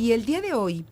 Y el día de hoy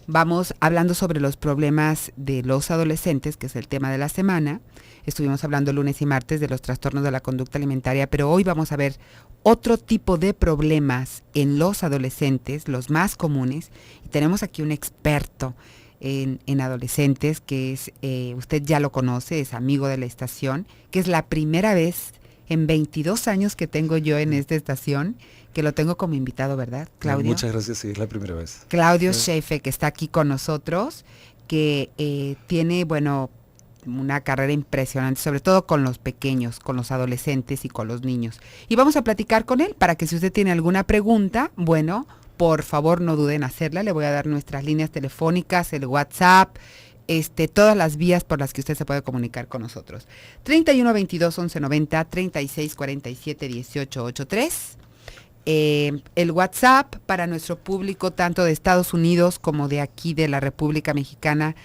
vamos hablando sobre los problemas de los adolescentes, que es el tema de la semana. Estuvimos hablando lunes y martes de los trastornos de la conducta alimentaria, pero hoy vamos a ver otro tipo de problemas en los adolescentes, los más comunes. Y tenemos aquí un experto en adolescentes, que es, usted ya lo conoce, es amigo de la estación, que es la primera vez en 22 años que tengo yo en esta estación, que lo tengo como invitado, ¿verdad, Claudio? Muchas gracias, sí, es la primera vez. Claudio Scheffe, que está aquí con nosotros, que tiene, bueno, una carrera impresionante, sobre todo con los pequeños, con los adolescentes y con los niños. Y vamos a platicar con él para que si usted tiene alguna pregunta, bueno, por favor no duden en hacerla. Le voy a dar nuestras líneas telefónicas, el WhatsApp, todas las vías por las que usted se puede comunicar con nosotros. 31 22 11 90, 36 47 18 83. El WhatsApp para nuestro público, tanto de Estados Unidos como de aquí de la República Mexicana,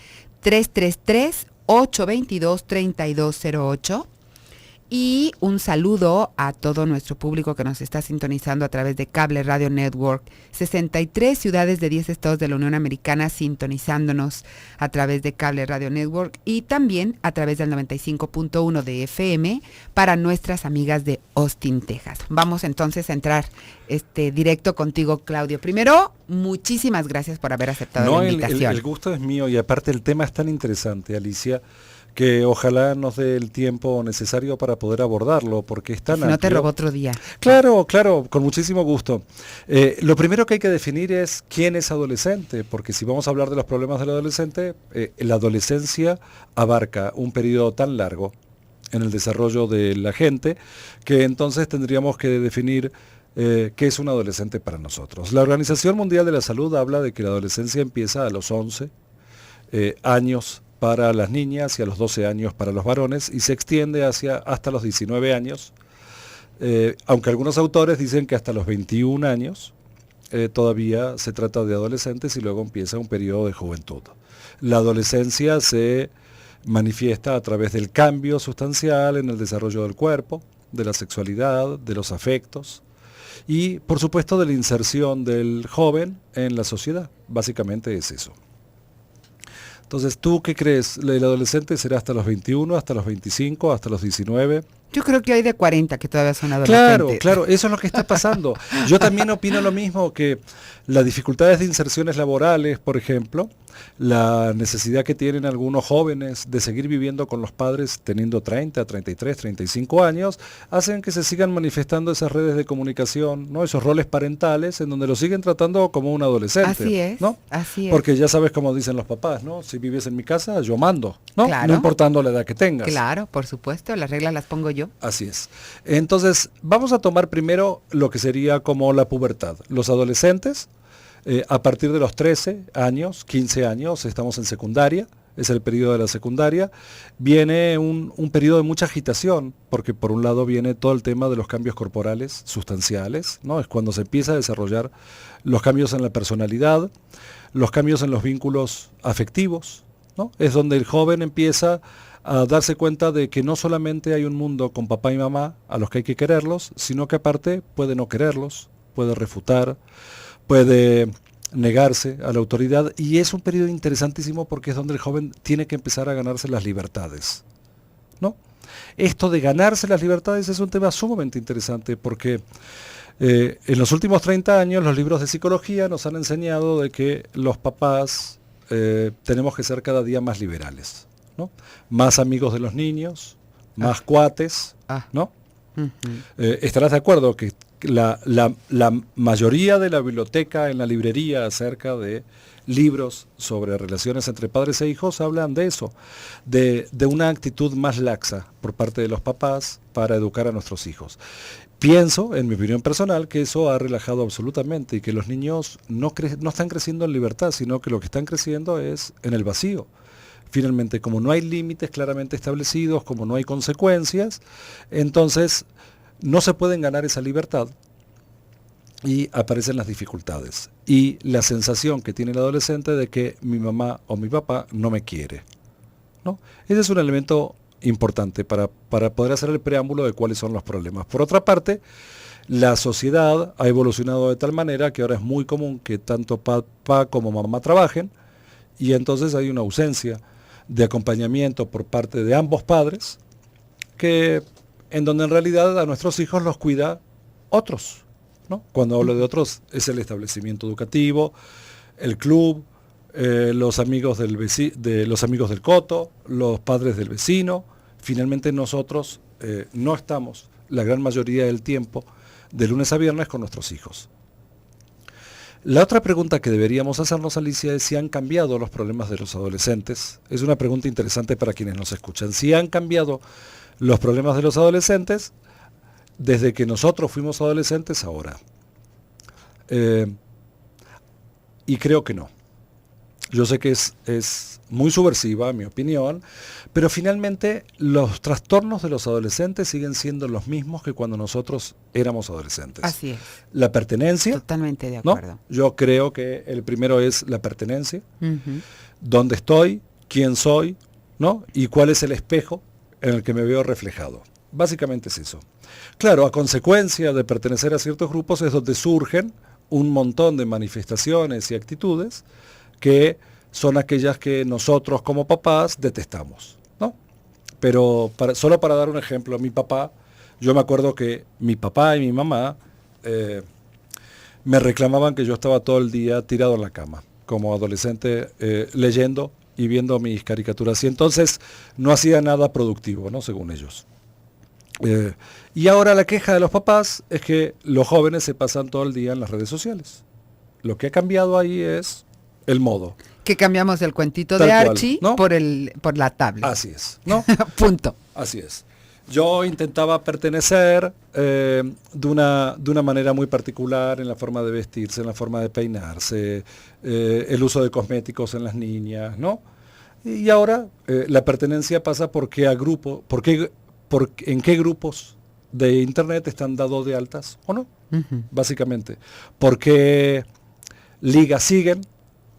333-822-3208. Y un saludo a todo nuestro público que nos está sintonizando a través de Cable Radio Network. 63 ciudades de 10 estados de la Unión Americana sintonizándonos a través de Cable Radio Network y también a través del 95.1 de FM para nuestras amigas de Austin, Texas. Vamos entonces a entrar directo contigo, Claudio. Primero, muchísimas gracias por haber aceptado la invitación. El gusto es mío y aparte el tema es tan interesante, Alicia, que ojalá nos dé el tiempo necesario para poder abordarlo, porque es tan amplio. No te robo otro día. Claro, con muchísimo gusto. Lo primero que hay que definir es quién es adolescente, porque si vamos a hablar de los problemas del adolescente, la adolescencia abarca un periodo tan largo en el desarrollo de la gente, que entonces tendríamos que definir qué es un adolescente para nosotros. La Organización Mundial de la Salud habla de que la adolescencia empieza a los 11 años para las niñas y a los 12 años para los varones y se extiende hasta los 19 años, aunque algunos autores dicen que hasta los 21 años todavía se trata de adolescentes y luego empieza un periodo de juventud. La adolescencia se manifiesta a través del cambio sustancial en el desarrollo del cuerpo, de la sexualidad, de los afectos y por supuesto de la inserción del joven en la sociedad. Básicamente es eso. Entonces, ¿tú qué crees? ¿El adolescente será hasta los 21, hasta los 25, hasta los 19? Yo creo que hay de 40 que todavía son adolescentes. Claro, eso es lo que está pasando. Yo también opino lo mismo, que las dificultades de inserciones laborales, por ejemplo, la necesidad que tienen algunos jóvenes de seguir viviendo con los padres teniendo 30, 33, 35 años, hacen que se sigan manifestando esas redes de comunicación, ¿no? Esos roles parentales en donde lo siguen tratando como un adolescente. Así es, ¿no? así es. Porque ya sabes cómo dicen los papás, ¿no? Si vives en mi casa, yo mando, ¿no? Claro. No importando la edad que tengas. Claro, por supuesto, las reglas las pongo yo. Así es. Entonces, vamos a tomar primero lo que sería como la pubertad. Los adolescentes, a partir de los 13 años, 15 años, estamos en secundaria, es el periodo de la secundaria, viene un periodo de mucha agitación, porque por un lado viene todo el tema de los cambios corporales sustanciales, ¿no? Es cuando se empieza a desarrollar los cambios en la personalidad, los cambios en los vínculos afectivos, ¿no? Es donde el joven empieza a darse cuenta de que no solamente hay un mundo con papá y mamá a los que hay que quererlos, sino que aparte puede no quererlos, puede refutar, puede negarse a la autoridad, y es un periodo interesantísimo porque es donde el joven tiene que empezar a ganarse las libertades, ¿no? Esto de ganarse las libertades es un tema sumamente interesante porque en los últimos 30 años los libros de psicología nos han enseñado de que los papás tenemos que ser cada día más liberales, ¿no? Más amigos de los niños, más cuates, ¿no? ¿Estarás de acuerdo que la mayoría de la biblioteca en la librería acerca de libros sobre relaciones entre padres e hijos hablan de eso, de una actitud más laxa por parte de los papás para educar a nuestros hijos? Pienso, en mi opinión personal, que eso ha relajado absolutamente y que los niños no están creciendo en libertad, sino que lo que están creciendo es en el vacío. Finalmente, como no hay límites claramente establecidos, como no hay consecuencias, entonces no se pueden ganar esa libertad y aparecen las dificultades. Y la sensación que tiene el adolescente de que mi mamá o mi papá no me quiere, ¿no? Ese es un elemento importante para poder hacer el preámbulo de cuáles son los problemas. Por otra parte, La sociedad ha evolucionado de tal manera que ahora es muy común que tanto papá como mamá trabajen, y entonces hay una ausencia de acompañamiento por parte de ambos padres, que en donde en realidad a nuestros hijos los cuida otros, ¿no? Cuando hablo de otros es el establecimiento educativo, el club, los amigos los amigos del coto, los padres del vecino. Finalmente nosotros no estamos la gran mayoría del tiempo de lunes a viernes con nuestros hijos. La otra pregunta que deberíamos hacernos, Alicia, es si han cambiado los problemas de los adolescentes. Es una pregunta interesante para quienes nos escuchan. Si han cambiado los problemas de los adolescentes desde que nosotros fuimos adolescentes ahora. Y creo que no. Yo sé que es muy subversiva, mi opinión, pero finalmente los trastornos de los adolescentes siguen siendo los mismos que cuando nosotros éramos adolescentes. Así es. La pertenencia. Totalmente de acuerdo. ¿No? Yo creo que el primero es la pertenencia. Uh-huh. ¿Dónde estoy? ¿Quién soy? ¿No? ¿Y cuál es el espejo en el que me veo reflejado? Básicamente es eso. Claro, a consecuencia de pertenecer a ciertos grupos es donde surgen un montón de manifestaciones y actitudes que son aquellas que nosotros como papás detestamos, ¿no? Pero solo para dar un ejemplo, mi papá, yo me acuerdo que mi papá y mi mamá me reclamaban que yo estaba todo el día tirado en la cama, como adolescente, leyendo y viendo mis caricaturas, y entonces no hacía nada productivo, ¿no? Según ellos. Y ahora la queja de los papás es que los jóvenes se pasan todo el día en las redes sociales. Lo que ha cambiado ahí es el modo. Que cambiamos el cuentito Tal de cual, Archie, ¿no? por la tablet. Así es, ¿no? Punto. Así es. Yo intentaba pertenecer de una manera muy particular en la forma de vestirse, en la forma de peinarse, el uso de cosméticos en las niñas, ¿no? Y ahora la pertenencia pasa en qué grupos de internet están dados de altas o no, Uh-huh. básicamente. ¿Por qué ligas siguen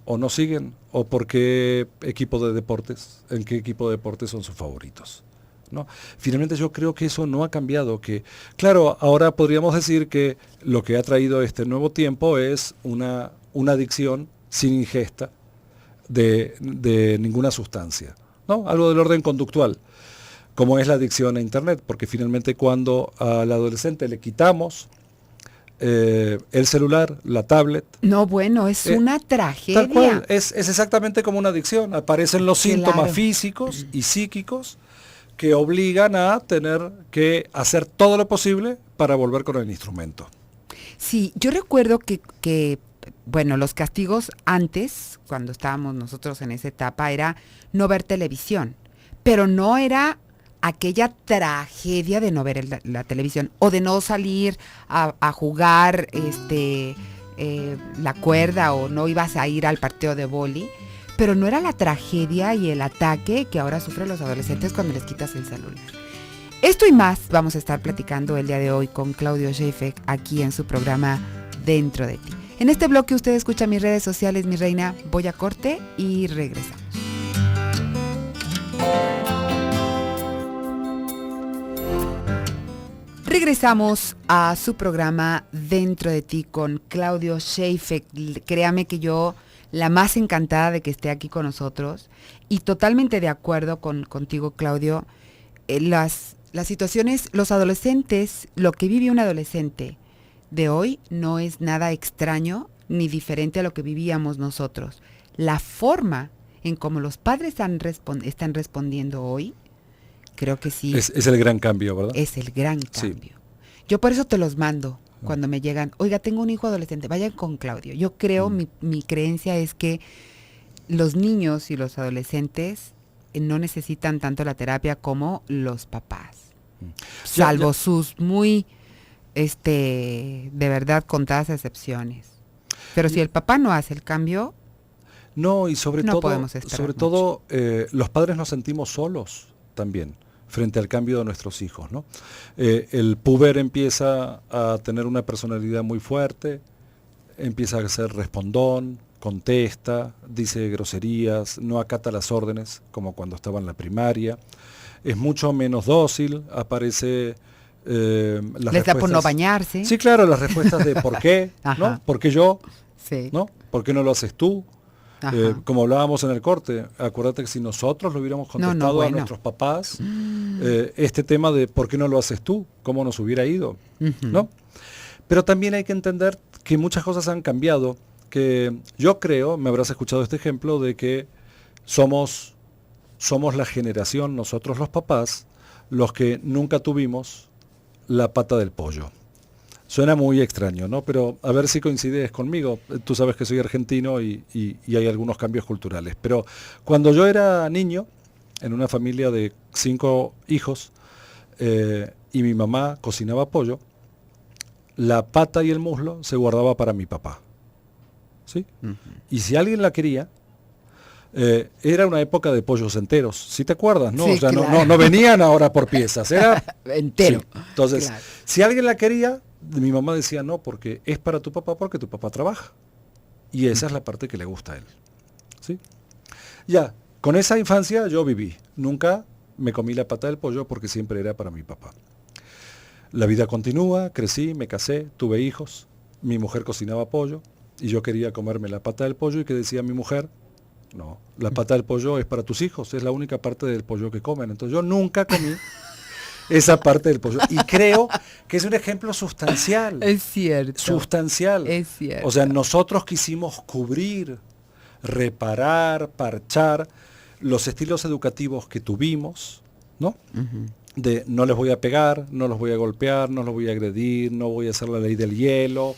o no siguen? ¿O por qué equipo de deportes? ¿En qué equipo de deportes son sus favoritos? ¿No? Finalmente yo creo que eso no ha cambiado, que claro, ahora podríamos decir que lo que ha traído este nuevo tiempo es una adicción sin ingesta de ninguna sustancia, ¿no? Algo del orden conductual, como es la adicción a internet, porque finalmente cuando al adolescente le quitamos el celular, la tablet. No, bueno, es una tragedia. Tal cual, es exactamente como una adicción, aparecen los síntomas físicos y psíquicos que obligan a tener que hacer todo lo posible para volver con el instrumento. Sí, yo recuerdo que, bueno, los castigos antes, cuando estábamos nosotros en esa etapa, era no ver televisión, pero no era aquella tragedia de no ver la televisión o de no salir a jugar la cuerda, o no ibas a ir al partido de vóley. Pero no era la tragedia y el ataque que ahora sufren los adolescentes cuando les quitas el celular. Esto y más vamos a estar platicando el día de hoy con Claudio Scheffek aquí en su programa Dentro de ti. En este bloque usted escucha mis redes sociales, mi reina. Voy a corte y regresamos. Regresamos a su programa Dentro de ti con Claudio Scheffek. Créame que yo la más encantada de que esté aquí con nosotros y totalmente de acuerdo contigo, Claudio. Las situaciones, los adolescentes, lo que vive un adolescente de hoy no es nada extraño ni diferente a lo que vivíamos nosotros. La forma en cómo los padres están respondiendo hoy, creo que sí. Es el gran cambio, ¿verdad? Es el gran cambio. Sí. Yo por eso te los mando. Cuando me llegan, oiga, tengo un hijo adolescente, vayan con Claudio. Yo creo, mi creencia es que los niños y los adolescentes no necesitan tanto la terapia como los papás. Salvo sus muy, de verdad, contadas excepciones. Pero si el papá no hace el cambio, no, y sobre no todo, podemos esperar mucho. Los padres nos sentimos solos también frente al cambio de nuestros hijos, ¿no? El puber empieza a tener una personalidad muy fuerte, empieza a ser respondón, contesta, dice groserías, no acata las órdenes como cuando estaba en la primaria, es mucho menos dócil, aparece Les da por no bañarse. Sí, claro, las respuestas de por qué, ¿no? ¿Por qué yo? Sí. ¿No? ¿Por qué no lo haces tú? Como hablábamos en el corte, acuérdate que si nosotros lo hubiéramos contestado a nuestros papás, este tema de ¿por qué no lo haces tú? ¿Cómo nos hubiera ido? ¿No? Pero también hay que entender que muchas cosas han cambiado, que yo creo, me habrás escuchado este ejemplo, de que somos la generación, nosotros los papás, los que nunca tuvimos la pata del pollo. Suena muy extraño, ¿no? Pero a ver si coincides conmigo. Tú sabes que soy argentino y hay algunos cambios culturales. Pero cuando yo era niño, en una familia de 5 hijos, y mi mamá cocinaba pollo, la pata y el muslo se guardaba para mi papá. ¿Sí? Y si alguien la quería, era una época de pollos enteros, ¿sí te acuerdas? ¿No? Sí, O sea, claro. no venían ahora por piezas, era entero. Sí. Entonces, Claro. si alguien la quería, mi mamá decía no, porque es para tu papá, porque tu papá trabaja. Y esa es la parte que le gusta a él. ¿Sí? Ya, con esa infancia yo viví. Nunca me comí la pata del pollo porque siempre era para mi papá. La vida continúa, crecí, me casé, tuve hijos, mi mujer cocinaba pollo y yo quería comerme la pata del pollo y que decía mi mujer, no, la pata del pollo es para tus hijos, es la única parte del pollo que comen. Entonces yo nunca comí esa parte del pollo. Y creo que es un ejemplo sustancial. Es cierto. Sustancial. Es cierto. O sea, nosotros quisimos cubrir, reparar, parchar los estilos educativos que tuvimos, ¿no? De no les voy a pegar, no los voy a golpear, no los voy a agredir, no voy a hacer la ley del hielo,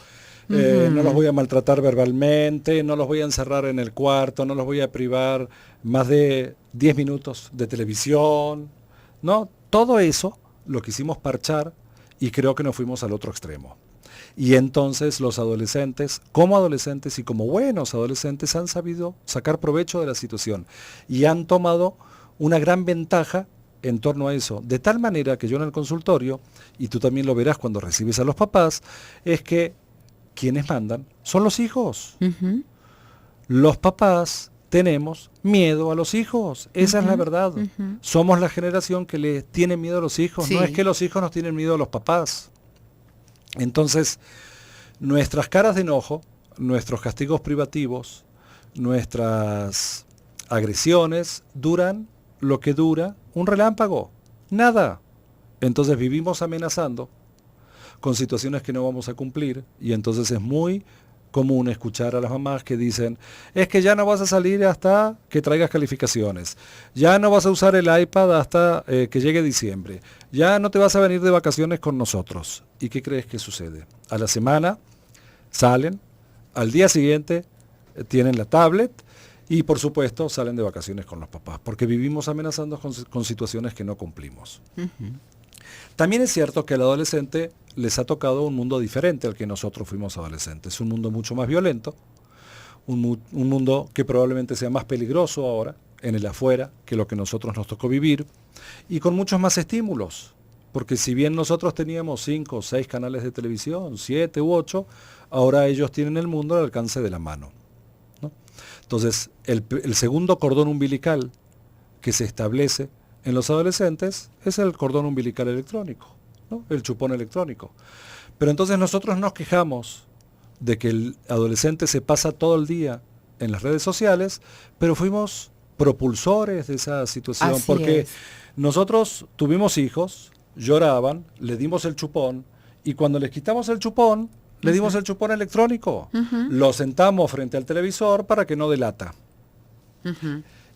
no los voy a maltratar verbalmente, no los voy a encerrar en el cuarto, no los voy a privar más de 10 minutos de televisión, ¿no? Todo eso lo quisimos parchar y creo que nos fuimos al otro extremo. Y entonces los adolescentes, como adolescentes y como buenos adolescentes, han sabido sacar provecho de la situación y han tomado una gran ventaja en torno a eso. De tal manera que yo en el consultorio, y tú también lo verás cuando recibes a los papás, es que quienes mandan son los hijos. Los papás tenemos miedo a los hijos. Esa es la verdad. Somos la generación que le tiene miedo a los hijos. Sí. No es que los hijos nos tienen miedo a los papás. Entonces, nuestras caras de enojo, nuestros castigos privativos, nuestras agresiones duran lo que dura un relámpago. Nada. Entonces vivimos amenazando con situaciones que no vamos a cumplir y entonces es muy común escuchar a las mamás que dicen, es que ya no vas a salir hasta que traigas calificaciones, ya no vas a usar el iPad hasta que llegue diciembre, ya no te vas a venir de vacaciones con nosotros. ¿Y qué crees que sucede? A la semana salen, al día siguiente tienen la tablet y por supuesto salen de vacaciones con los papás, porque vivimos amenazando con situaciones que no cumplimos. También es cierto que al adolescente les ha tocado un mundo diferente al que nosotros fuimos adolescentes. Un mundo mucho más violento, un mundo que probablemente sea más peligroso ahora, en el afuera, que lo que nosotros nos tocó vivir, y con muchos más estímulos. Porque si bien nosotros teníamos 5 o 6 canales de televisión, 7 u 8, ahora ellos tienen el mundo al alcance de la mano, ¿no? Entonces, el segundo cordón umbilical que se establece en los adolescentes es el cordón umbilical electrónico, ¿no? El chupón electrónico. Pero entonces nosotros nos quejamos de que el adolescente se pasa todo el día en las redes sociales, pero fuimos propulsores de esa situación, Así porque es. nosotros tuvimos hijos, lloraban, le dimos el chupón, y cuando les quitamos el chupón, le dimos el chupón electrónico. Lo sentamos frente al televisor para que no delata.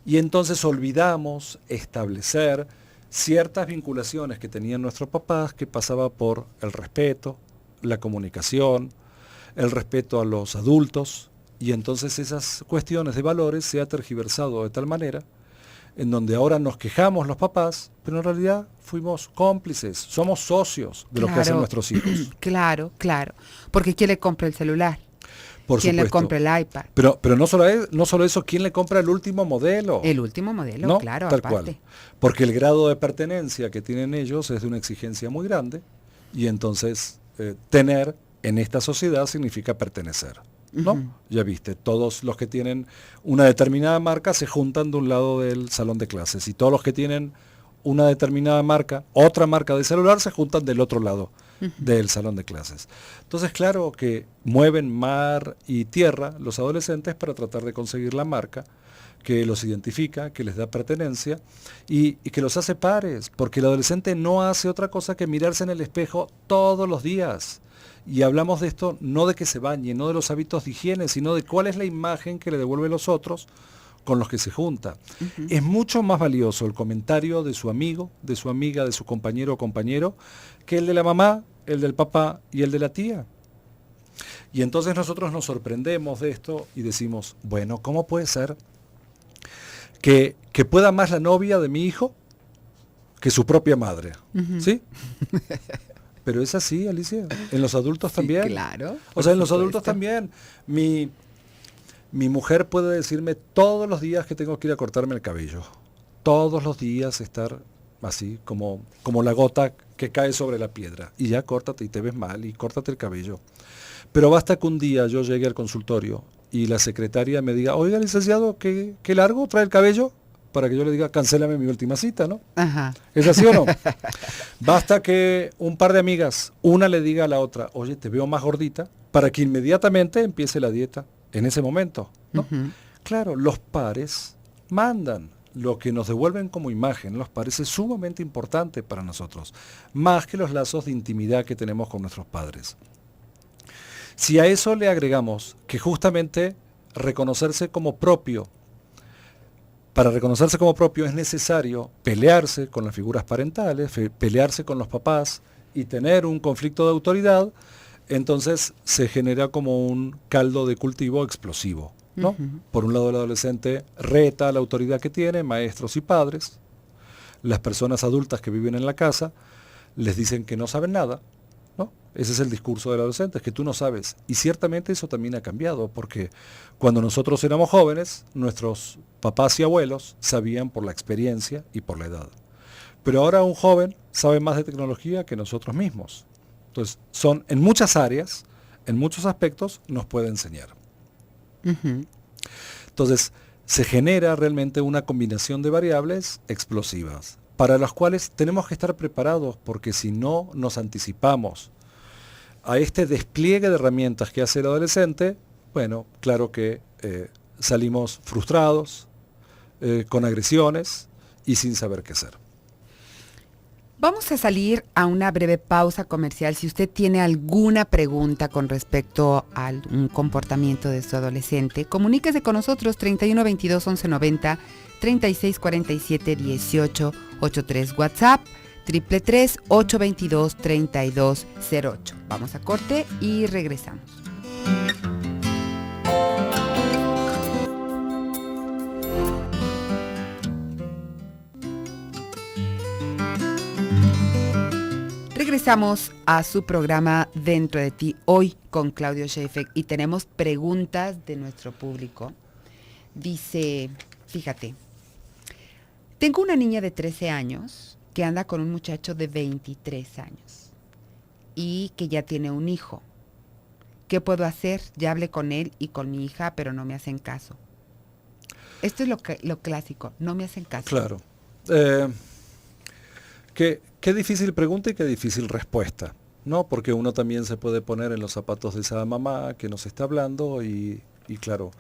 Y entonces olvidamos establecer ciertas vinculaciones que tenían nuestros papás, que pasaba por el respeto, la comunicación, el respeto a los adultos, y entonces esas cuestiones de valores se ha tergiversado de tal manera en donde ahora nos quejamos los papás, pero en realidad fuimos cómplices, somos socios de lo que hacen nuestros hijos. Claro, claro. Porque ¿quién le compra el celular? Por ¿Quién le supuesto. compra el iPad? Pero no solo eso, ¿quién le compra el último modelo? El último modelo, ¿No? claro, Tal aparte. cual. Porque el grado de pertenencia que tienen ellos es de una exigencia muy grande y entonces tener en esta sociedad significa pertenecer, ¿no? Ya viste, todos los que tienen una determinada marca se juntan de un lado del salón de clases y todos los que tienen una determinada marca, otra marca de celular, se juntan del otro lado del salón de clases. Entonces, claro que mueven mar y tierra los adolescentes para tratar de conseguir la marca que los identifica, que les da pertenencia y que los hace pares, porque el adolescente no hace otra cosa que mirarse en el espejo todos los días. Y hablamos de esto no de que se bañe, no de los hábitos de higiene, sino de cuál es la imagen que le devuelve los otros con los que se junta. Es mucho más valioso el comentario de su amigo, de su amiga, de su compañero o compañero, que el de la mamá, el del papá y el de la tía. Y entonces nosotros nos sorprendemos de esto y decimos, bueno, ¿cómo puede ser que pueda más la novia de mi hijo que su propia madre? ¿Sí? Pero es así, Alicia. En los adultos Sí, también. claro. O sea, en los supuesto. adultos también. Mi mujer puede decirme todos los días que tengo que ir a cortarme el cabello. Todos los días estar así, como la gota que cae sobre la piedra. Y ya córtate y te ves mal y córtate el cabello. Pero basta que un día yo llegue al consultorio y la secretaria me diga, oiga, licenciado, ¿qué largo trae el cabello? Para que yo le diga, cancélame mi última cita, ¿no? Ajá. ¿Es así o no? Basta que un par de amigas, una le diga a la otra, oye, te veo más gordita, para que inmediatamente empiece la dieta en ese momento, ¿no? Claro, los pares mandan. Lo que nos devuelven como imagen, los pares, es sumamente importante para nosotros, más que los lazos de intimidad que tenemos con nuestros padres. Si a eso le agregamos que justamente reconocerse como propio, para reconocerse como propio es necesario pelearse con las figuras parentales, pelearse con los papás y tener un conflicto de autoridad, entonces se genera como un caldo de cultivo explosivo, ¿no? Por un lado, el adolescente reta a la autoridad que tiene, maestros y padres. Las personas adultas que viven en la casa les dicen que no saben nada, ¿no? Ese es el discurso del adolescente, es que tú no sabes. Y ciertamente eso también ha cambiado, porque cuando nosotros éramos jóvenes, nuestros papás y abuelos sabían por la experiencia y por la edad. Pero ahora un joven sabe más de tecnología que nosotros mismos. Entonces, son en muchas áreas, en muchos aspectos, nos puede enseñar. Entonces, se genera realmente una combinación de variables explosivas, para las cuales tenemos que estar preparados, porque si no nos anticipamos a este despliegue de herramientas que hace el adolescente, bueno, claro que salimos frustrados, con agresiones y sin saber qué hacer. Vamos a salir a una breve pausa comercial. Si usted tiene alguna pregunta con respecto a un comportamiento de su adolescente, comuníquese con nosotros 31 22 11 90 36 47 18 83, WhatsApp 333 822 3208. Vamos a corte y regresamos. Regresamos a su programa Dentro de ti, hoy con Claudio Scheffek, y tenemos preguntas de nuestro público. Dice, fíjate, tengo una niña de 13 años que anda con un muchacho de 23 años y que ya tiene un hijo. ¿Qué puedo hacer? Ya hablé con él y con mi hija, pero no me hacen caso. Esto es lo clásico, no me hacen caso. Claro. Qué difícil pregunta y qué difícil respuesta, ¿no? Porque uno también se puede poner en los zapatos de esa mamá que nos está hablando y claro,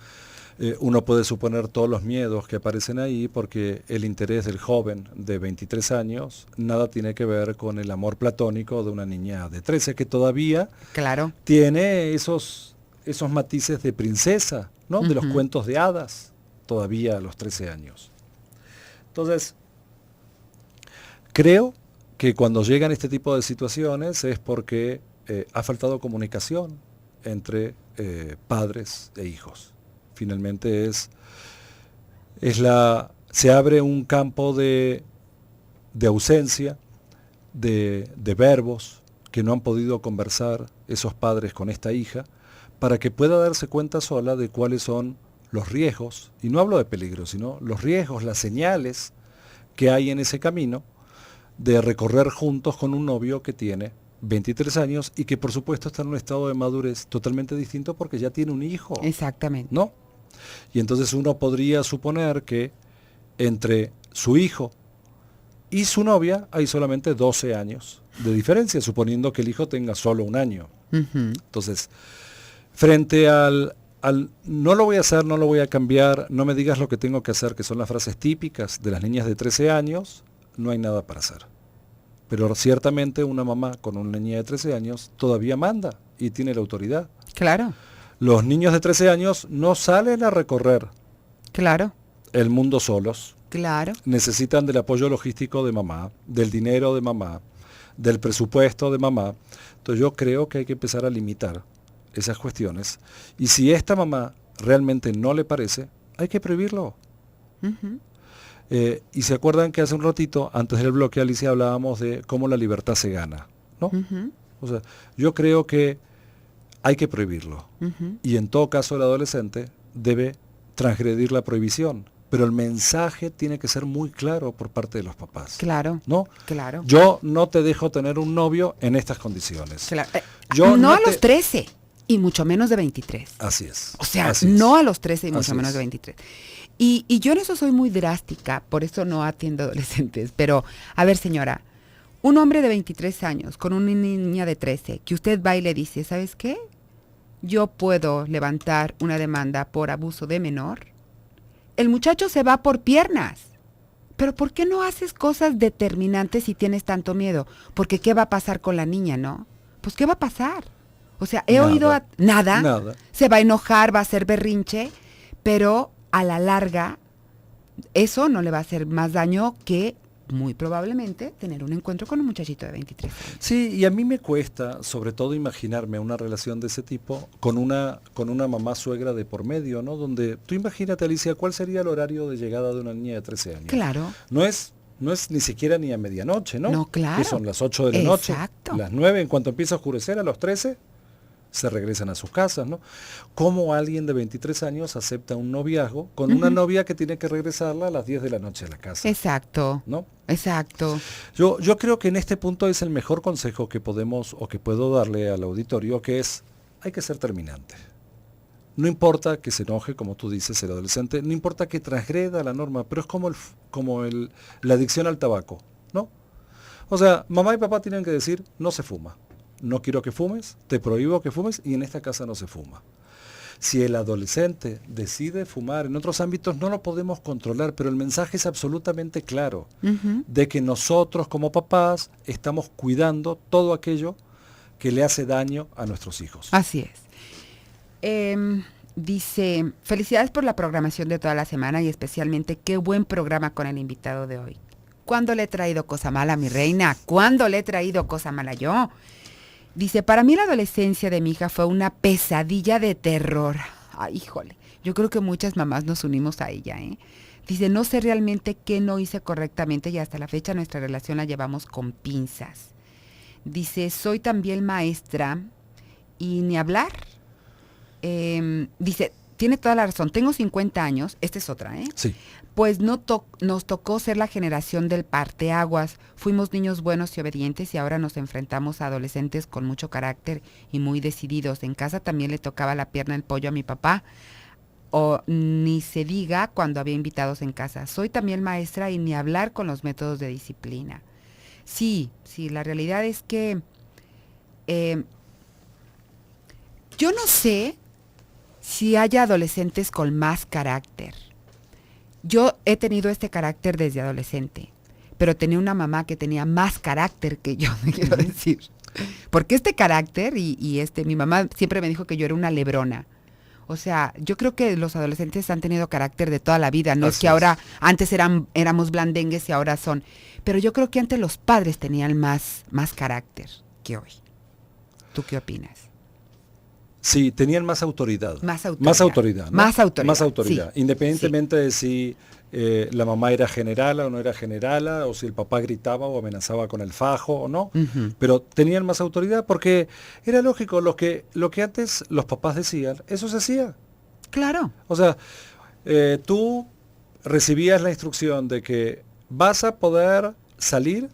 uno puede suponer todos los miedos que aparecen ahí, porque el interés del joven de 23 años nada tiene que ver con el amor platónico de una niña de 13 que todavía Claro. tiene esos matices de princesa, ¿no? De los cuentos de hadas, todavía a los 13 años. Entonces, creo que cuando llegan este tipo de situaciones es porque ha faltado comunicación entre padres e hijos. Finalmente se abre un campo de ausencia, de verbos que no han podido conversar esos padres con esta hija, para que pueda darse cuenta sola de cuáles son los riesgos, y no hablo de peligro, sino los riesgos, las señales que hay en ese camino de recorrer juntos con un novio que tiene 23 años y que por supuesto está en un estado de madurez totalmente distinto porque ya tiene un hijo. Exactamente. ¿No? Y entonces uno podría suponer que entre su hijo y su novia hay solamente 12 años de diferencia, suponiendo que el hijo tenga solo un año. Entonces, frente al no lo voy a hacer, no lo voy a cambiar, no me digas lo que tengo que hacer, que son las frases típicas de las niñas de 13 años, no hay nada para hacer. Pero ciertamente una mamá con una niña de 13 años todavía manda y tiene la autoridad. Claro. Los niños de 13 años no salen a recorrer Claro. el mundo solos. Claro. Necesitan del apoyo logístico de mamá, del dinero de mamá, del presupuesto de mamá. Entonces yo creo que hay que empezar a limitar esas cuestiones. Y si esta mamá realmente no le parece, hay que prohibirlo. Y se acuerdan que hace un ratito, antes del bloque, Alicia, hablábamos de cómo la libertad se gana, ¿no? O sea, yo creo que hay que prohibirlo. Y en todo caso el adolescente debe transgredir la prohibición. Pero el mensaje tiene que ser muy claro por parte de los papás. Claro. ¿No? Claro. Yo no te dejo tener un novio en estas condiciones. Claro. Yo no a los 13 y mucho menos de 23. Así es. O sea, así es. no a los 13 y mucho Así menos es. de 23. Y yo en eso soy muy drástica, por eso no atiendo adolescentes. Pero, a ver, señora, un hombre de 23 años con una niña de 13, que usted va y le dice, ¿sabes qué? Yo puedo levantar una demanda por abuso de menor. El muchacho se va por piernas. Pero ¿por qué no haces cosas determinantes si tienes tanto miedo? Porque ¿qué va a pasar con la niña, no? Pues ¿qué va a pasar? O sea, he oído nada. Se va a enojar, va a hacer berrinche, pero a la larga eso no le va a hacer más daño que muy probablemente tener un encuentro con un muchachito de 23 años. Sí, y a mí me cuesta, sobre todo, imaginarme una relación de ese tipo con una mamá suegra de por medio, ¿no? Donde, tú imagínate, Alicia, ¿cuál sería el horario de llegada de una niña de 13 años? Claro. No es ni siquiera ni a medianoche, ¿no? No, claro. Que son las 8 de la noche, Exacto. las 9, en cuanto empieza a oscurecer, a los 13, se regresan a sus casas, ¿no? ¿Cómo alguien de 23 años acepta un noviazgo con una novia que tiene que regresarla a las 10 de la noche a la casa? Exacto. ¿No? Exacto. Yo creo que en este punto es el mejor consejo que podemos o que puedo darle al auditorio, que es, hay que ser terminante. No importa que se enoje, como tú dices, el adolescente, no importa que transgreda la norma, pero es como la adicción al tabaco, ¿no? O sea, mamá y papá tienen que decir, no se fuma. No quiero que fumes, te prohíbo que fumes y en esta casa no se fuma. Si el adolescente decide fumar en otros ámbitos no lo podemos controlar, pero el mensaje es absolutamente claro de que nosotros como papás estamos cuidando todo aquello que le hace daño a nuestros hijos. Así es. Dice, felicidades por la programación de toda la semana y especialmente qué buen programa con el invitado de hoy. ¿Cuándo le he traído cosa mala a mi reina? ¿Cuándo le he traído cosa mala yo? Dice, para mí la adolescencia de mi hija fue una pesadilla de terror. Ay, híjole, yo creo que muchas mamás nos unimos a ella, ¿eh? Dice, no sé realmente qué no hice correctamente y hasta la fecha nuestra relación la llevamos con pinzas. Dice, soy también maestra y ni hablar. Dice, tiene toda la razón, tengo 50 años, esta es otra, ¿eh? Sí. Pues nos tocó ser la generación del parteaguas. Fuimos niños buenos y obedientes y ahora nos enfrentamos a adolescentes con mucho carácter y muy decididos. En casa también le tocaba la pierna el pollo a mi papá. O ni se diga cuando había invitados en casa. Soy también maestra y ni hablar con los métodos de disciplina. Sí, la realidad es que yo no sé si haya adolescentes con más carácter. Yo he tenido este carácter desde adolescente, pero tenía una mamá que tenía más carácter que yo, me quiero decir. Porque este carácter mi mamá siempre me dijo que yo era una lebrona. O sea, yo creo que los adolescentes han tenido carácter de toda la vida. No es que ahora, antes éramos blandengues y ahora son. Pero yo creo que antes los padres tenían más carácter que hoy. ¿Tú qué opinas? Sí, tenían más autoridad. Más autoridad. Más autoridad, ¿no? Más autoridad. Sí. Independientemente de si la mamá era generala o no era generala, o si el papá gritaba o amenazaba con el fajo o no. Pero tenían más autoridad porque era lógico, lo que antes los papás decían, eso se hacía. Claro. O sea, tú recibías la instrucción de que vas a poder salir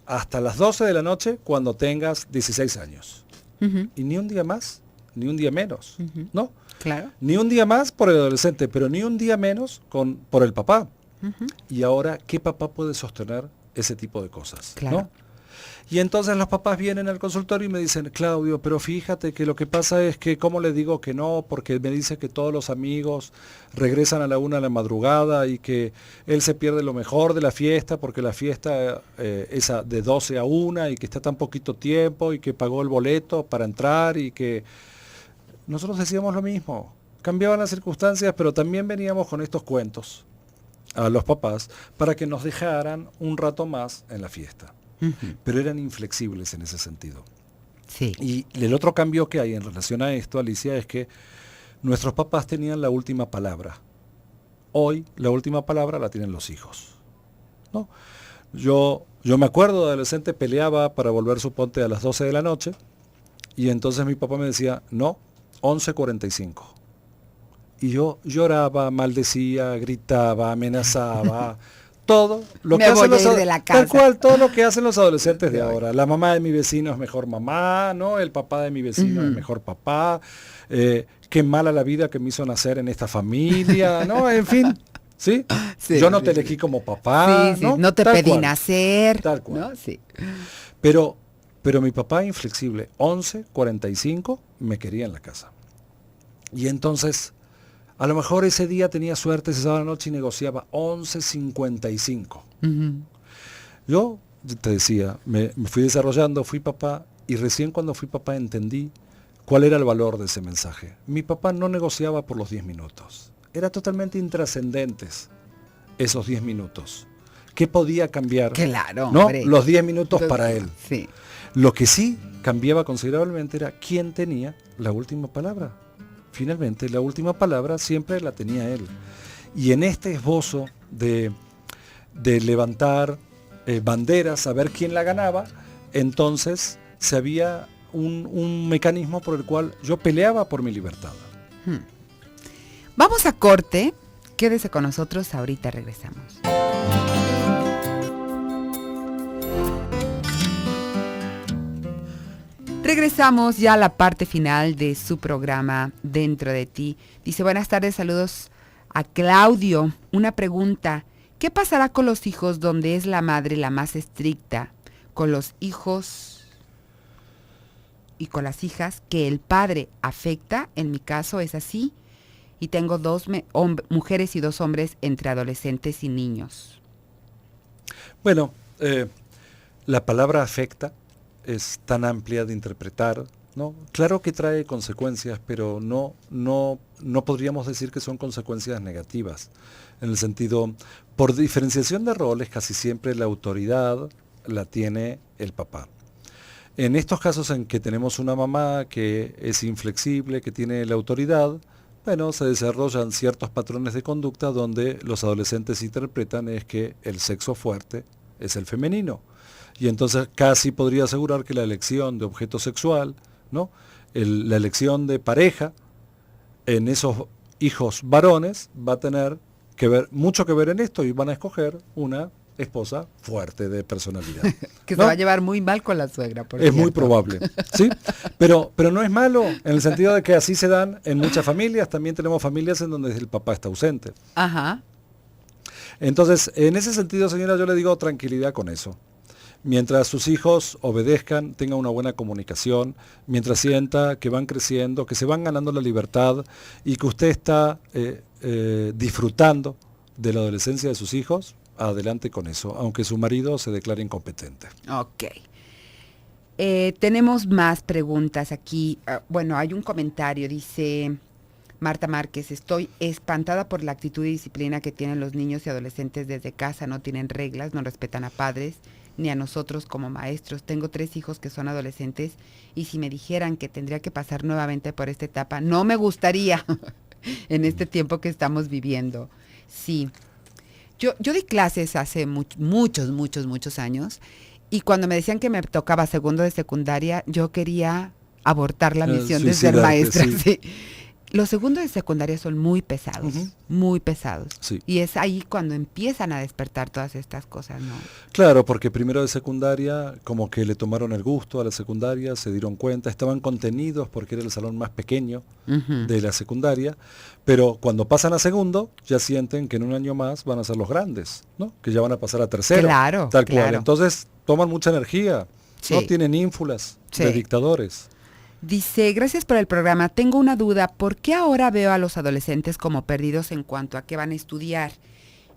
hasta las 12 de la noche cuando tengas 16 años. Y ni un día más, ni un día menos, ¿no? Claro. Ni un día más por el adolescente, pero ni un día menos por el papá. Y ahora, ¿qué papá puede sostener ese tipo de cosas, Claro. ¿no? Y entonces los papás vienen al consultorio y me dicen, Claudio, pero fíjate que lo que pasa es que, ¿cómo le digo que no? Porque me dice que todos los amigos regresan a la 1 de la madrugada y que él se pierde lo mejor de la fiesta porque la fiesta es de 12 a 1 y que está tan poquito tiempo y que pagó el boleto para entrar y que nosotros decíamos lo mismo. Cambiaban las circunstancias, pero también veníamos con estos cuentos a los papás para que nos dejaran un rato más en la fiesta. Pero eran inflexibles en ese sentido. Sí. Y el otro cambio que hay en relación a esto, Alicia, es que nuestros papás tenían la última palabra. Hoy la última palabra la tienen los hijos, ¿no? Yo me acuerdo de adolescente, peleaba para volver, suponte, a las 12 de la noche, y entonces mi papá me decía, no, 11:45. Y yo lloraba, maldecía, gritaba, amenazaba, todo lo Me que voy hacen a ir de la casa. tal cual, todo lo que hacen los adolescentes de ahora. La mamá de mi vecino es mejor mamá, ¿no? El papá de mi vecino es mejor papá. Qué mala la vida que me hizo nacer en esta familia, ¿no? En fin, ¿sí? Sí, Yo no sí, te sí. elegí como papá, Sí, sí, ¿no? no te Tal pedí cual, nacer. tal cual. ¿No? Sí. Pero mi papá inflexible, 11:45 me quería en la casa. Y entonces, a lo mejor ese día tenía suerte, ese sábado noche y negociaba 11:55. Yo te decía, me fui desarrollando, fui papá, y recién cuando fui papá entendí cuál era el valor de ese mensaje. Mi papá no negociaba por los 10 minutos. Era totalmente intrascendentes esos 10 minutos. ¿Qué podía cambiar? Claro, ¿No? hombre. Los 10 minutos para él. Sí. Lo que sí cambiaba considerablemente era quién tenía la última palabra. Finalmente, la última palabra siempre la tenía él. Y en este esbozo de levantar banderas, saber quién la ganaba, entonces se había un mecanismo por el cual yo peleaba por mi libertad. Vamos a corte. Quédese con nosotros, ahorita regresamos. Regresamos ya a la parte final de su programa Dentro de ti. Dice, buenas tardes, saludos a Claudio. Una pregunta, ¿qué pasará con los hijos donde es la madre la más estricta? Con los hijos y con las hijas que el padre afecta, en mi caso es así, y tengo dos mujeres y 2 hombres entre adolescentes y niños. Bueno, la palabra afecta es tan amplia de interpretar, ¿no? Claro que trae consecuencias, pero no podríamos decir que son consecuencias negativas. En el sentido, por diferenciación de roles, casi siempre la autoridad la tiene el papá. En estos casos en que tenemos una mamá que es inflexible, que tiene la autoridad, bueno, se desarrollan ciertos patrones de conducta donde los adolescentes interpretan es que el sexo fuerte es el femenino. Y entonces casi podría asegurar que la elección de objeto sexual, ¿no? La elección de pareja en esos hijos varones va a tener mucho que ver en esto y van a escoger una esposa fuerte de personalidad. Que ¿no? se va a llevar muy mal con la suegra, por Es cierto. muy probable, ¿sí? Pero no es malo, en el sentido de que así se dan en muchas familias. También tenemos familias en donde el papá está ausente. Ajá. Entonces, en ese sentido, señora, yo le digo tranquilidad con eso. Mientras sus hijos obedezcan, tengan una buena comunicación, mientras sienta que van creciendo, que se van ganando la libertad y que usted está disfrutando de la adolescencia de sus hijos, adelante con eso, aunque su marido se declare incompetente. Ok. Tenemos más preguntas aquí. Bueno, hay un comentario, dice Marta Márquez, estoy espantada por la actitud y disciplina que tienen los niños y adolescentes desde casa, no tienen reglas, no respetan a padres ni a nosotros como maestros. Tengo 3 hijos que son adolescentes y si me dijeran que tendría que pasar nuevamente por esta etapa, no me gustaría en este tiempo que estamos viviendo. Sí. Yo di clases hace muchos años y cuando me decían que me tocaba segundo de secundaria, yo quería abortar la misión de ser Suicidarte, maestra. sí. Sí. Los segundos de secundaria son muy pesados, Ujú. muy pesados. Sí. Y es ahí cuando empiezan a despertar todas estas cosas, ¿no? Claro, porque primero de secundaria, como que le tomaron el gusto a la secundaria, se dieron cuenta, estaban contenidos porque era el salón más pequeño Ujú. de la secundaria, pero cuando pasan a segundo, ya sienten que en un año más van a ser los grandes, ¿no? Que ya van a pasar a tercero. Claro, Tal cual. claro. Entonces, toman mucha energía, ¿no? Sí. Tienen ínfulas Sí. de dictadores. Dice, gracias por el programa. Tengo una duda. ¿Por qué ahora veo a los adolescentes como perdidos en cuanto a qué van a estudiar?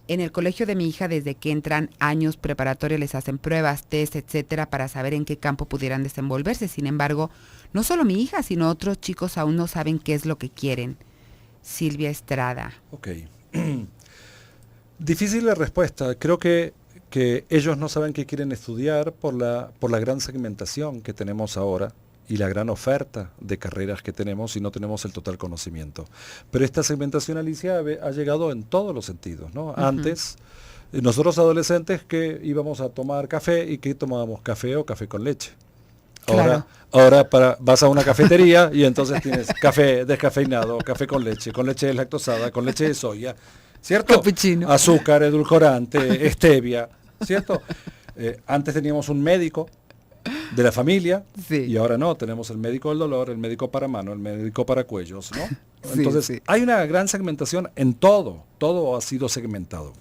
En el colegio de mi hija, desde que entran años preparatoria, les hacen pruebas, test, etcétera, para saber en qué campo pudieran desenvolverse. Sin embargo, no solo mi hija, sino otros chicos aún no saben qué es lo que quieren. Silvia Estrada. Ok. Difícil la respuesta. Creo que ellos no saben qué quieren estudiar por la gran segmentación que tenemos ahora y la gran oferta de carreras que tenemos y no tenemos el total conocimiento. Pero esta segmentación, Alicia, ha llegado en todos los sentidos, ¿no? Antes, nosotros adolescentes que íbamos a tomar café y que tomábamos café o café con leche. Claro. Ahora vas a una cafetería y entonces tienes café descafeinado, café con leche deslactosada, con leche de soya, ¿cierto? Cappuccino. Azúcar, edulcorante, stevia, ¿cierto? Antes teníamos un médico de la familia Sí. y ahora no, tenemos el médico del dolor, el médico para mano, el médico para cuellos, ¿no? Sí, Entonces, sí. hay una gran segmentación en todo ha sido segmentado.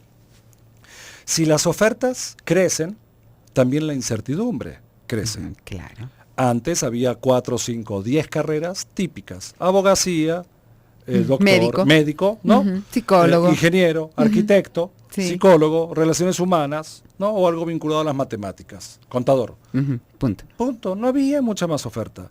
Si las ofertas crecen, también la incertidumbre crece. Ujú, claro. Antes había 4, 5, 10 carreras típicas. Abogacía, doctor, médico, ¿no? Ujú, psicólogo. Ingeniero, arquitecto, Sí. psicólogo, relaciones humanas, ¿no? O algo vinculado a las matemáticas, contador. Ujú, punto. Punto. No había mucha más oferta.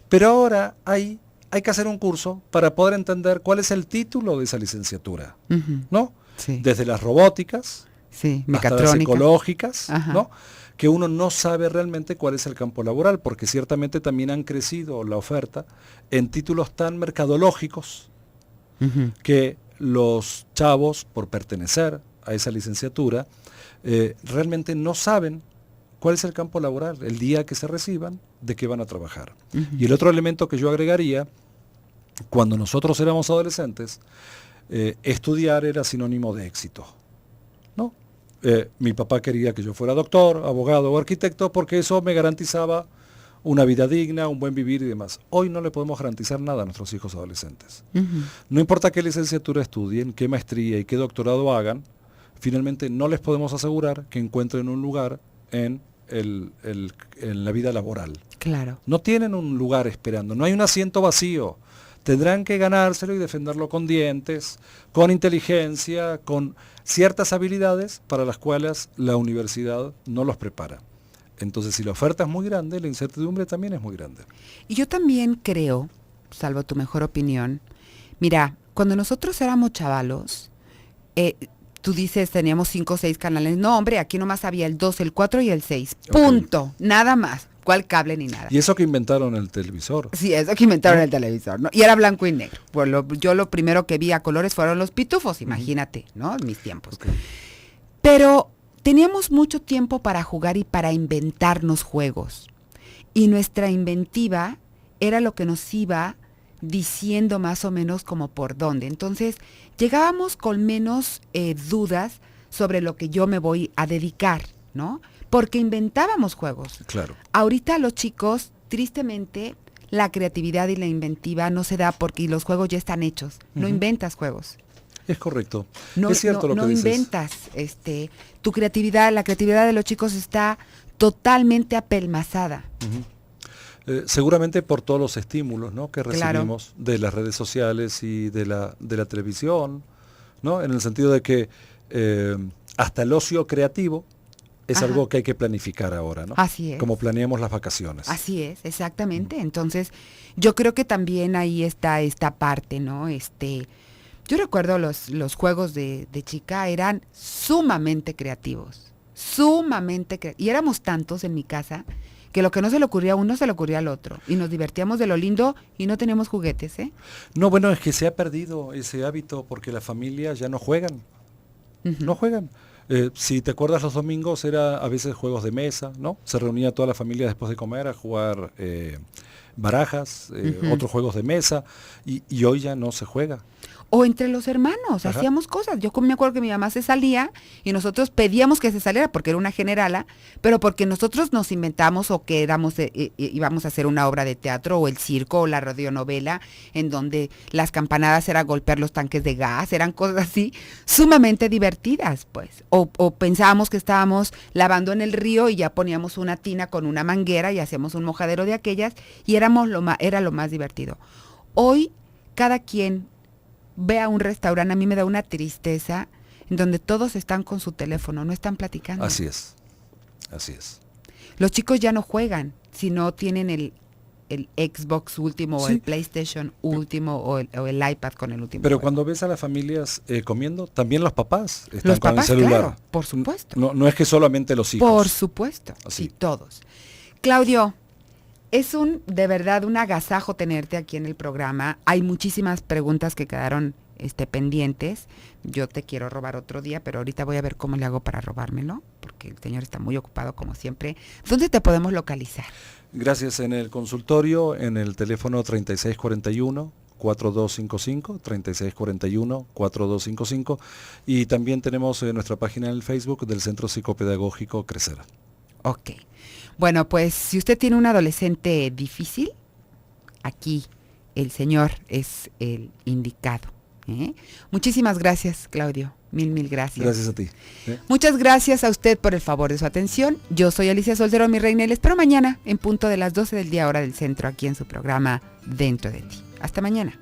Pero ahora hay que hacer un curso para poder entender cuál es el título de esa licenciatura, Ujú, ¿no? sí. Desde las robóticas Sí, hasta las mecatrónica. ecológicas, Ajá. ¿no? Que uno no sabe realmente cuál es el campo laboral, porque ciertamente también han crecido la oferta en títulos tan mercadológicos Ujú, que los chavos, por pertenecer a esa licenciatura, realmente no saben cuál es el campo laboral, el día que se reciban, de qué van a trabajar. ujú. Y el otro elemento que yo agregaría, cuando nosotros éramos adolescentes, estudiar era sinónimo de éxito, ¿no? Mi papá quería que yo fuera doctor, abogado o arquitecto porque eso me garantizaba una vida digna, un buen vivir y demás. Hoy no le podemos garantizar nada a nuestros hijos adolescentes. Ujú. No importa qué licenciatura estudien, qué maestría y qué doctorado hagan, finalmente no les podemos asegurar que encuentren un lugar en la vida laboral. Claro. No tienen un lugar esperando, no hay un asiento vacío. Tendrán que ganárselo y defenderlo con dientes, con inteligencia, con ciertas habilidades para las cuales la universidad no los prepara. Entonces, si la oferta es muy grande, la incertidumbre también es muy grande. Y yo también creo, salvo tu mejor opinión, mira, cuando nosotros éramos chavalos, tú dices teníamos 5 o 6 canales. No, hombre, aquí nomás había el 2, el 4 y el 6. Ok. Punto. Nada más. ¿Cuál cable ni nada? Y eso que inventaron el televisor. Sí, eso que inventaron el televisor, ¿no? Y era blanco y negro. Pues yo lo primero que vi a colores fueron los pitufos, imagínate, ¿no? En mis tiempos. Ok. Pero teníamos mucho tiempo para jugar y para inventarnos juegos. Y nuestra inventiva era lo que nos iba diciendo más o menos como por dónde. Entonces, llegábamos con menos dudas sobre lo que yo me voy a dedicar, ¿no? Porque inventábamos juegos. Claro. Ahorita los chicos, tristemente, la creatividad y la inventiva no se da porque los juegos ya están hechos. No Ujú. inventas juegos. Es correcto. No, Es cierto lo no que dices. inventas. Tu creatividad, la creatividad de los chicos está totalmente apelmazada. Ujú. Seguramente por todos los estímulos, ¿no?, que Claro. recibimos de las redes sociales y de la televisión, ¿no? En el sentido de que hasta el ocio creativo es Ajá. algo que hay que planificar ahora, ¿no? Así es. Como planeamos las vacaciones. Así es, exactamente. Entonces, yo creo que también ahí está esta parte, ¿no? Yo recuerdo los juegos de chica eran sumamente creativos, y éramos tantos en mi casa que lo que no se le ocurría a uno se le ocurría al otro. Y nos divertíamos de lo lindo y no teníamos juguetes, ¿eh? No, bueno, es que se ha perdido ese hábito porque las familias ya no juegan. Ujú. No juegan. Si te acuerdas, los domingos era a veces juegos de mesa, ¿no? Se reunía toda la familia después de comer a jugar barajas, otros juegos de mesa, y hoy ya no se juega. O entre los hermanos, Ajá. hacíamos cosas. Yo me acuerdo que mi mamá se salía y nosotros pedíamos que se saliera porque era una generala, pero porque nosotros nos inventamos o que íbamos a hacer una obra de teatro o el circo o la radionovela en donde las campanadas eran golpear los tanques de gas, eran cosas así sumamente divertidas, pues. O pensábamos que estábamos lavando en el río y ya poníamos una tina con una manguera y hacíamos un mojadero de aquellas y era lo más divertido. Hoy cada quien ve a un restaurante, a mí me da una tristeza, en donde todos están con su teléfono, no están platicando. Así es, así es. Los chicos ya no juegan, si no tienen el Xbox último o el PlayStation último o el iPad con el último Pero juego. cuando ves a las familias comiendo, también los papás están Los con papás, el celular. claro, por supuesto. No es que solamente los hijos. Por supuesto, Así. sí, todos. Claudio, es de verdad un agasajo tenerte aquí en el programa. Hay muchísimas preguntas que quedaron pendientes. Yo te quiero robar otro día, pero ahorita voy a ver cómo le hago para robármelo, porque el señor está muy ocupado como siempre. ¿Dónde te podemos localizar? Gracias, en el consultorio, en el teléfono 3641-4255, 3641-4255, y también tenemos nuestra página en el Facebook del Centro Psicopedagógico Crecer. Ok. Bueno, pues si usted tiene un adolescente difícil, aquí el señor es el indicado. Muchísimas gracias, Claudio. Mil gracias. Gracias a ti. Muchas gracias a usted por el favor de su atención. Yo soy Alicia Soltero, mi reina, y le espero mañana en punto de las 12 del día, hora del centro, aquí en su programa Dentro de Ti. Hasta mañana.